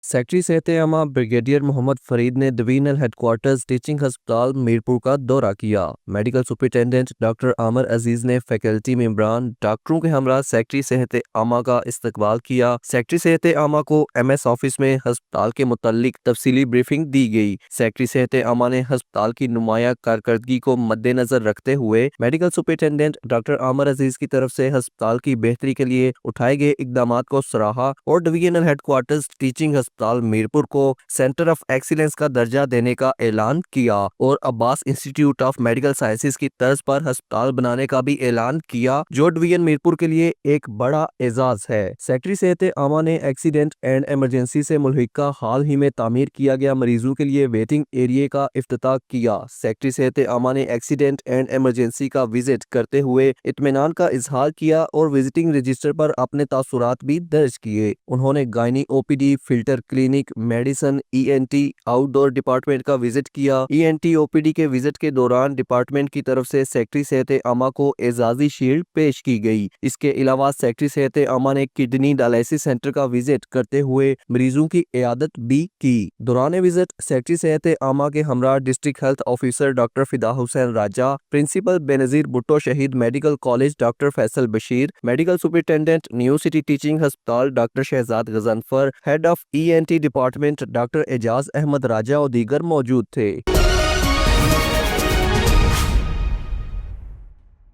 Secretary सेहत आमा brigadier Mohammad Farid ने डिवीजनल हेडक्वार्टर्स टीचिंग हस्पताल मीरपुर का दौरा किया। मेडिकल सुपरिटेंडेंट डॉक्टर आमिर अजीज ने फैकल्टी मेंबरान डॉक्टरों के हमरा सेक्रेटरी सेहत आमा का इस्तकबाल किया। सेक्रेटरी सेहत आमा को MS ऑफिस में हस्पताल के मुतालिक तफसीली ब्रीफिंग दी गई। सेक्रेटरी सेहत आमा ने हस्पताल की नुमाया कारकर्दगी को मद्देनजर रखते हुए मेडिकल सुपरिटेंडेंट डॉक्टर आमिर अजीज की तरफ से हस्पताल की बेहतरी के लिए उठाए गए इकदाम को सराहा और डिवीजनल हेडक्वार्टर्स टीचिंग अस्पताल मीरपुर को सेंटर ऑफ एक्सीलेंस का दर्जा देने का ऐलान किया और Abbas institute of medical sciences की तर्ज पर अस्पताल बनाने का भी ऐलान किया, जो डिवीजन मीरपुर के लिए एक बड़ा एजाज है। सेक्रेटरी सेहत आमा ने एक्सीडेंट एंड इमरजेंसी से मुल्हिका हाल ही में तामीर किया गया मरीजों के लिए वेटिंग एरिया का इफ्तिताह किया। सेक्रेटरी सेहत आमा ने एक्सीडेंट एंड इमरजेंसी का विजिट करते हुए इत्मीनान का इजहार किया और विजिटिंग रजिस्टर पर अपने तासुरात भी दर्ज किए। उन्होंने gynae OPD, filter clinic, medicine, ENT, outdoor department का विजिट किया। ENT OPD के विजिट के दौरान डिपार्टमेंट की तरफ से सेक्रेटरी सेहत आमा को एजाजी शील्ड पेश की गई। इसके अलावा सेक्रेटरी सेहत आमा ने किडनी डायलिसिस सेंटर का विजिट करते हुए मरीजों की इयादत भी की। दौरान विजिट सेक्रेटरी सेहत आमा के हमरा district health officer doctor Fida Hussain Raja, principal Benazir Bhutto Shaheed medical college doctor Faisal Bashir, medical superintendent new city teaching हस्पताल doctor Shahzad Ghazanfar, head of ENT department doctor Ejaz Ahmed Raja और दीगर मौजूद थे।